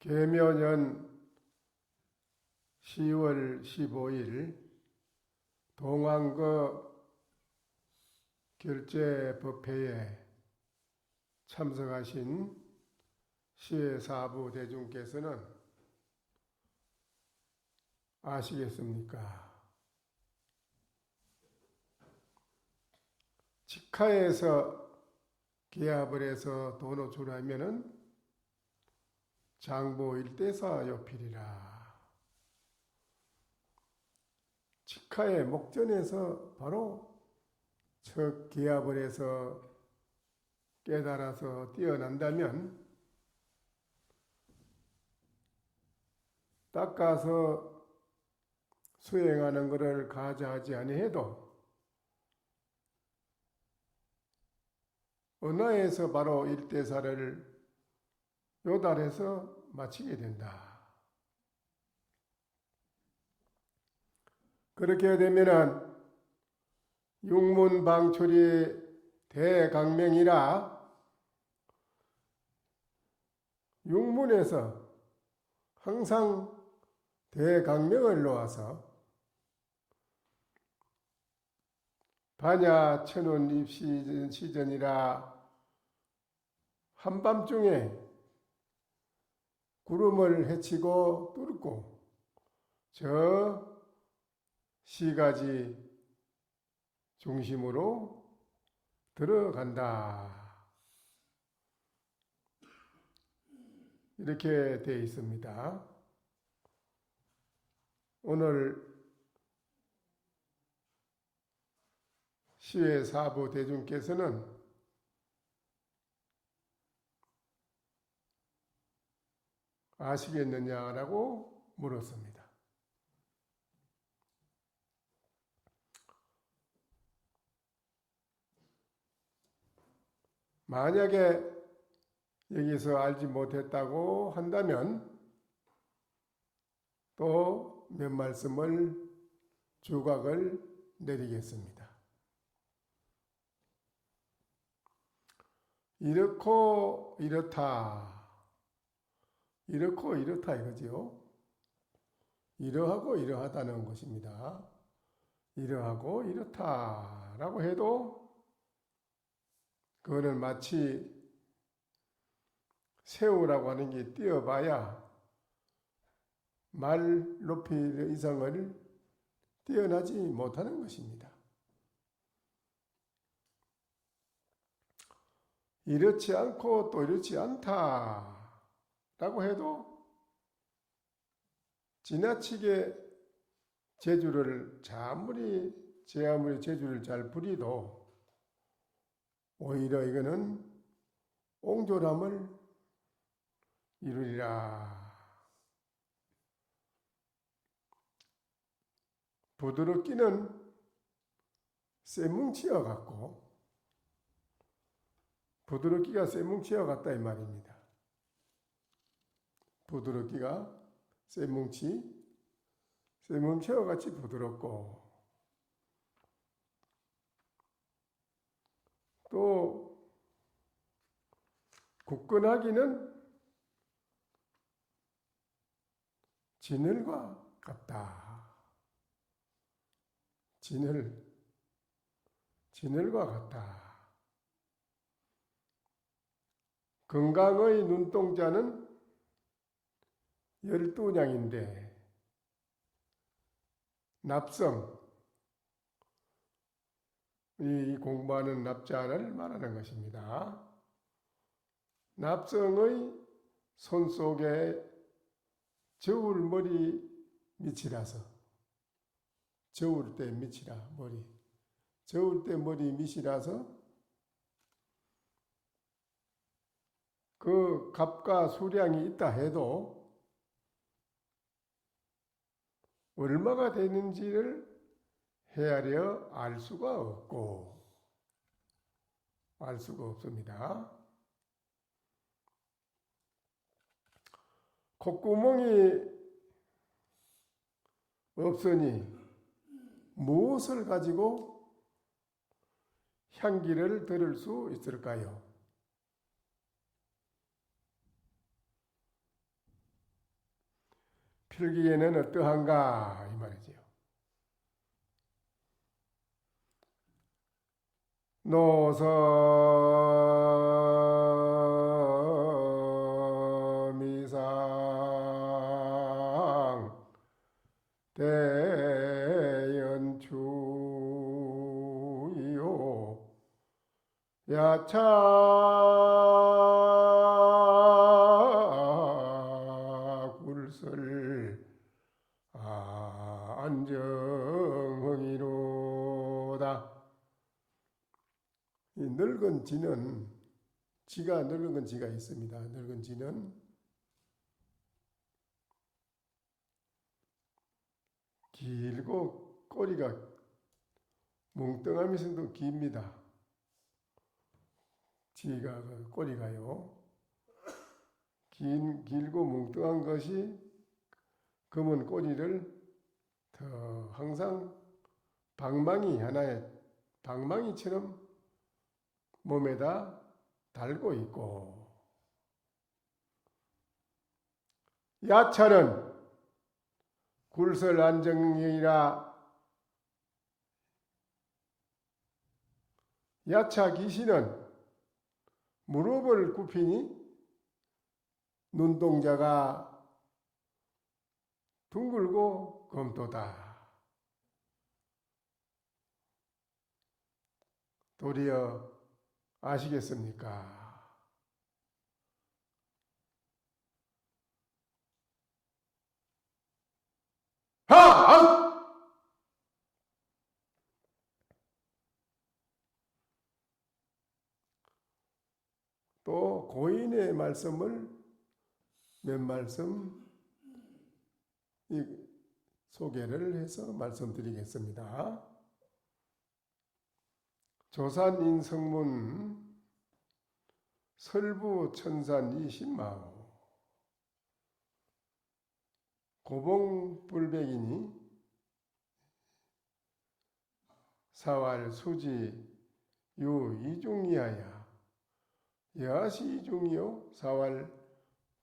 계묘년 10월 15일 동안거 결재법회에 참석하신 시의 사부 대중께서는 아시겠습니까? 직하에서 계합을 해서 도노출하면은 장보 일대사 요필이라. 직하의 목전에서 바로 첫 계합을 해서 깨달아서 뛰어난다면 닦아서 수행하는 것을 가자하지 아니해도 언어에서 바로 일대사를 요달해서 마치게 된다. 그렇게 되면은 육문방출이 대강명이라 육문에서 항상 대강명을 놓아서 반야 천운 입시 시전이라 한밤중에 구름을 헤치고 뚫고 저 시가지 중심으로 들어간다. 이렇게 되어 있습니다. 오늘 시의 사부 대중께서는 아시겠느냐라고 물었습니다. 만약에 여기서 알지 못했다고 한다면 또 몇 말씀을 주각을 내리겠습니다. 이렇고 이렇다. 이렇고 이렇다 이거지요. 이러하고 이러하다는 것입니다. 이러하고 이렇다라고 해도 그거는 마치 새우라고 하는 게 뛰어봐야 말 높이 이상을 뛰어나지 못하는 것입니다. 이렇지 않고 또 이렇지 않다라고 해도 지나치게 재주를 아무리 재주를 잘 부리도 오히려 이거는 옹졸함을 이루리라. 부드럽기는 쇠뭉치와 같고 부드럽기가 쇠뭉치와 같다 이 말입니다. 부드럽기가 쇠뭉치와 같이 부드럽고 또 굳건하기는 진흙과 같다. 진흙과 같다. 건강의 눈동자는 12냥인데 납성, 이 공부하는 납자를 말하는 것입니다. 납성의 손 속에 저울머리 밑이라서 저울 때 밑이라 머리 저울 때 머리 밑이라서 그 값과 수량이 있다 해도 얼마가 되는지를 헤아려 알 수가 없습니다. 콧구멍이 없으니 무엇을 가지고 향기를 들을 수 있을까요? 슬기에는 어떠한가 이 말이지요. 노섬이상 대연추요 야차 굴설 안정흥이로다. 이 늙은 지는 늙은 지가 있습니다. 늙은 지는 길고 꼬리가 뭉뚱하면서도 깁니다. 지가 꼬리가요. 길고 뭉뚱한 것이 검은 꼬리를 더 항상 방망이처럼 몸에다 달고 있고, 야차는 굴설 안정이라. 야차 귀신은 무릎을 굽히니 눈동자가 둥글고 검도다. 도리어 아시겠습니까? 하! 또 고인의 말씀을 몇 말씀 소개를 해서 말씀드리겠습니다. 조산인성문 설부천산 이신마오 고봉불백이니 사활 수지 유 이중이하야 여하시 이중이요 사활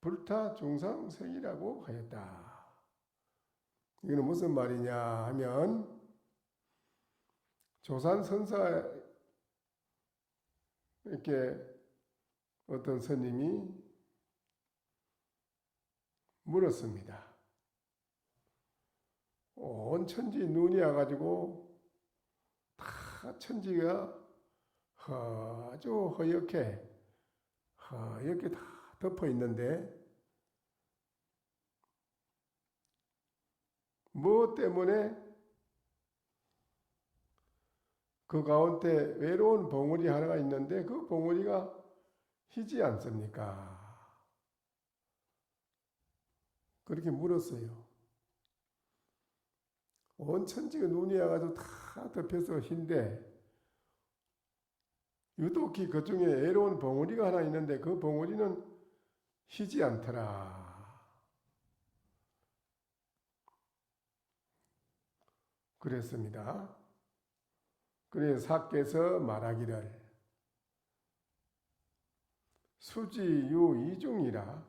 불타 중상색이라고 하였다. 이거는 무슨 말이냐 하면, 조산선사 이렇게 어떤 스님이 물었습니다. 온 천지 눈이 와가지고 다 천지가 아주 허옇게 다 덮어 있는데 무엇 때문에 그 가운데 외로운 봉우리 하나가 있는데 그 봉우리가 희지 않습니까? 그렇게 물었어요. 온 천지가 눈이 와가지고 다 덮여서 흰데 유독히 그 중에 외로운 봉우리가 하나 있는데 그 봉우리는 희지 않더라. 그랬습니다. 그래서 사께서 말하기를 수지유 이중이라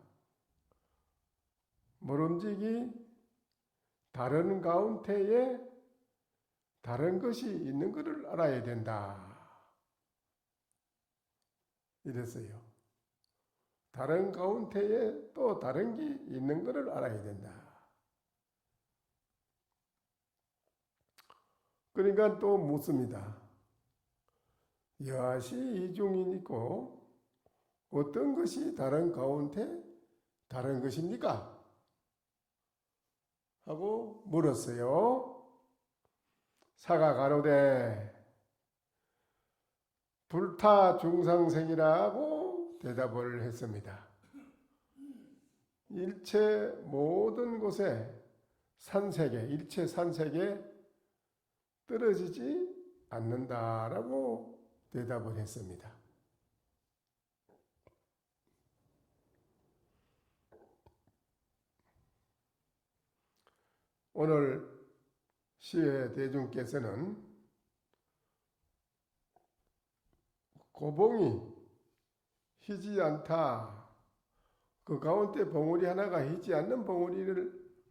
모름지기 다른 가운데에 다른 것이 있는 것을 알아야 된다. 이랬어요. 다른 가운데에 또 다른 게 있는 것을 알아야 된다. 그러니까 또 묻습니다. 여하시 이중이니까 어떤 것이 다른 가운데 다른 것입니까? 하고 물었어요. 사가 가로되 불타 중상생이라고 대답을 했습니다. 일체 모든 곳에 산세계, 일체 산세계 떨어지지 않는다라고 대답을 했습니다. 오늘 시의 대중께서는 고봉이 희지 않다, 그 가운데 봉우리 하나가 희지 않는 봉우리를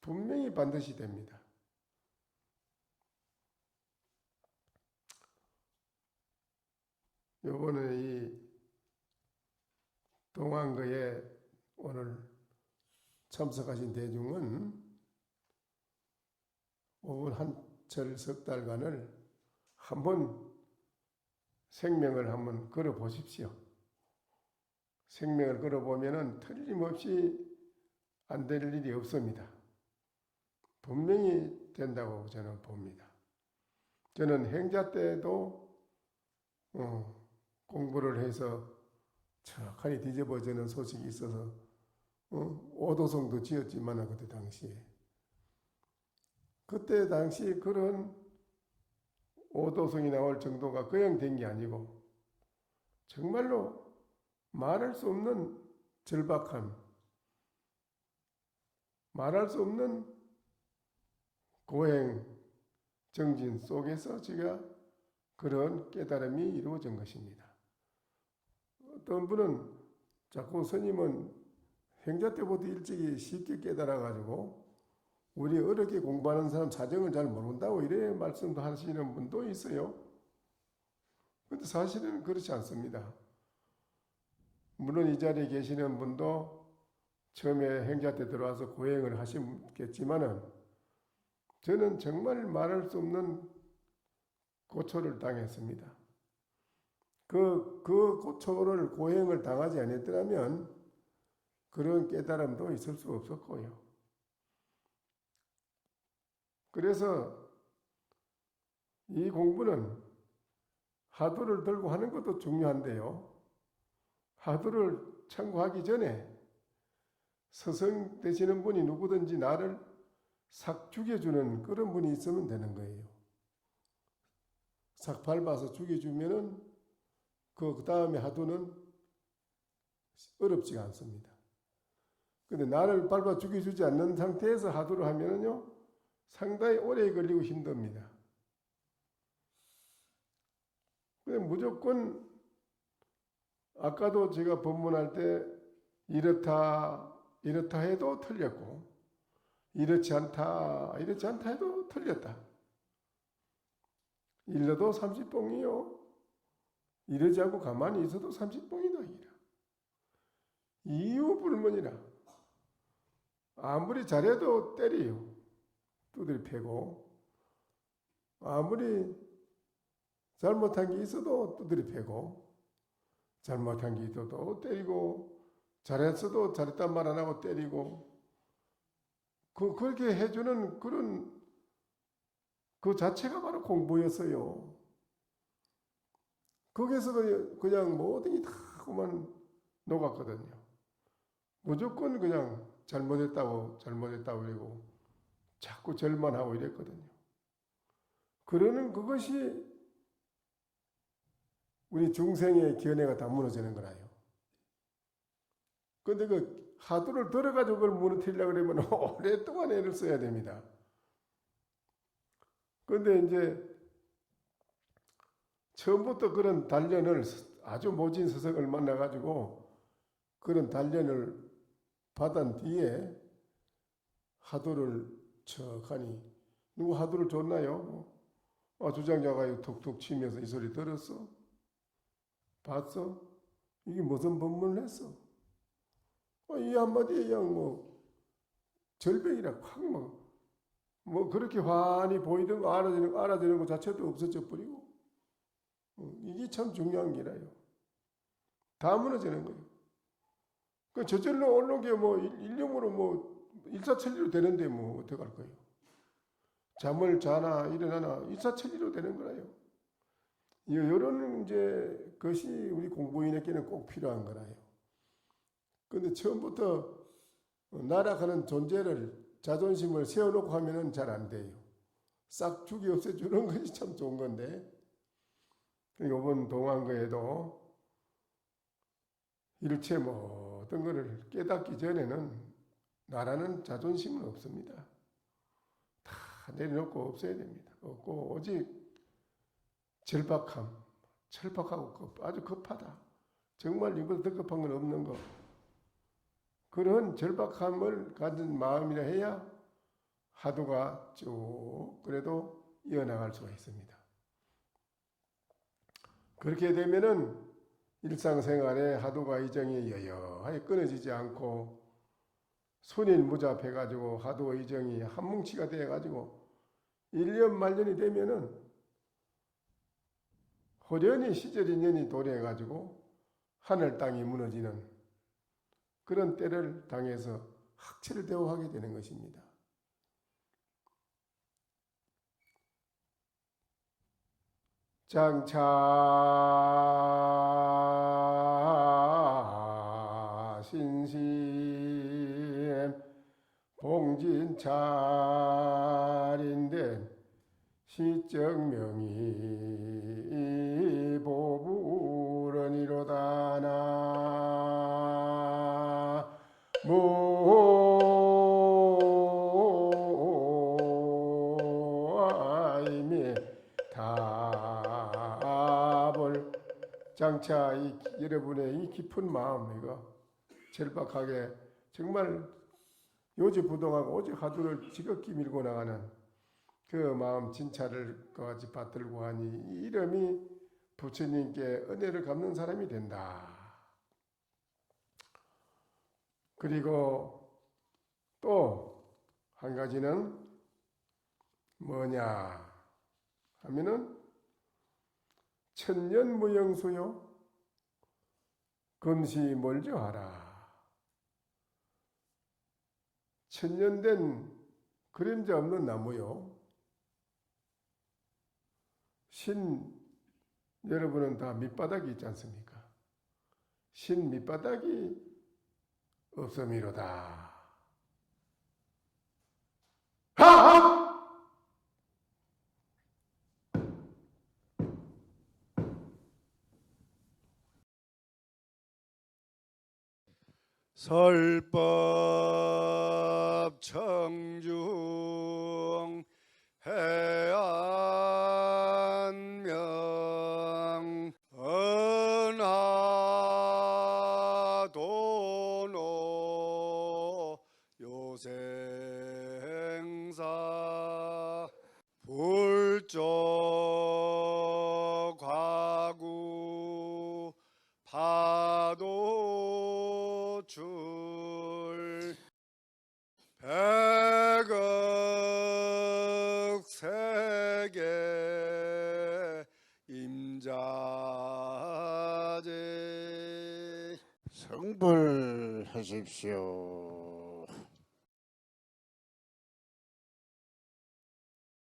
분명히 반드시 됩니다. 요번에 이 동안거에 오늘 참석하신 대중은 5분 한철 석 달간을 한번 생명을 한번 걸어 보십시오. 생명을 걸어 보면은 틀림없이 안 될 일이 없습니다. 분명히 된다고 저는 봅니다. 저는 행자 때도 공부를 해서 척하니 뒤집어지는 소식이 있어서 오도성도 지었지만 그때 당시 그런 오도성이 나올 정도가 그냥 된 게 아니고 정말로 말할 수 없는 절박함, 말할 수 없는 고행, 정진 속에서 제가 그런 깨달음이 이루어진 것입니다. 어떤 분은 자꾸 스님은 행자 때부터 일찍이 쉽게 깨달아가지고 우리 어렵게 공부하는 사람 사정을 잘 모른다고 이래 말씀도 하시는 분도 있어요. 그런데 사실은 그렇지 않습니다. 물론 이 자리에 계시는 분도 처음에 행자 때 들어와서 고행을 하시겠지만은 저는 정말 말할 수 없는 고초를 당했습니다. 그 고초를 고행을 당하지 않았더라면 그런 깨달음도 있을 수 없었고요. 그래서 이 공부는 화두를 들고 하는 것도 중요한데요. 화두를 참고하기 전에 스승 되시는 분이 누구든지 나를 싹 죽여주는 그런 분이 있으면 되는 거예요. 싹 밟아서 죽여주면은 그 다음에 화두는 어렵지가 않습니다. 근데 나를 밟아 죽여주지 않는 상태에서 화두를 하면은요, 상당히 오래 걸리고 힘듭니다. 근데 무조건, 아까도 제가 법문할 때 이렇다 해도 틀렸고, 이렇지 않다 해도 틀렸다. 일러도 30봉이요. 이러지 않고 가만히 있어도 30봉이다. 이유 불문이라. 아무리 잘해도 때려요. 두드려 패고. 아무리 잘못한 게 있어도 두드려 패고. 잘못한 게 있어도 때리고. 잘했어도 잘했단 말 안 하고 때리고. 그렇게 해주는 그런 그 자체가 바로 공부였어요. 거기서 그냥 모든 게 다 그만 녹았거든요. 무조건 그냥 잘못했다고 그러고 자꾸 절만 하고 이랬거든요. 그러는 그것이 우리 중생의 견해가 다 무너지는 거라요. 그런데 그 화두를 들어가지고 그걸 무너뜨리려고 그러면 오랫동안 애를 써야 됩니다. 그런데 이제 처음부터 그런 단련을 아주 모진 스승을 만나가지고 그런 단련을 받은 뒤에 화두를 척하니 누구 화두를 줬나요? 주장자가 툭툭 치면서 이 소리 들었어? 봤어? 이게 무슨 법문을 했어? 이 한마디에 그냥 절벽이라 확 그렇게 환히 보이던 거 알아들는 거 자체도 없어져 버리고 이게 참 중요한 기라요. 다 무너지는 거예요. 그 저절로 오는 게 일념으로 일사천리로 되는데 어떡할 거예요. 잠을 자나 일어나나 일사천리로 되는 거라요. 이런 이제 것이 우리 공부인에게는 꼭 필요한 거라요. 근데 처음부터 나락하는 존재를 자존심을 세워놓고 하면은 잘 안 돼요. 싹 죽이 없애주는 것이 참 좋은 건데 이번 동안거에도 일체 모든 것을 깨닫기 전에는 나라는 자존심은 없습니다. 다 내려놓고 없어야 됩니다. 없고 오직 철박하고 아주 급하다. 정말 이보다 더 급한 건 없는 거. 그런 절박함을 가진 마음이라 해야 하도가 쭉 그래도 이어나갈 수가 있습니다. 그렇게 되면은 일상생활에 하도가 이정이 여여하게 끊어지지 않고 순일무잡해가지고 하도 이정이 한뭉치가 돼가지고 1년 말년이 되면은 호련히 시절인연이 도래해가지고 하늘 땅이 무너지는 그런 때를 당해서 학철대오하게 되는 것입니다. 장차 신심 봉진찰인된 시정명이 보부러니로다 나무아이미 답을 장차 여러분의 이 깊은 마음 이거 절박하게 정말 요지부동하고 오직 하도를 지극히 밀고 나가는 그 마음 진찰을 같이 받들고 하니 이 이름이 부처님께 은혜를 갚는 사람이 된다. 그리고 또 한 가지는 뭐냐 하면은 천년무영수요 금시 멀저하라. 천년된 그림자 없는 나무요. 신 여러분은 다 밑바닥이 있지 않습니까? 신 밑바닥이 없음이로다. 하하! 설법 청중 해안명 은하도노 요생사 불조 과구 파도 줄 백억 세계 임자제 성불하십시오.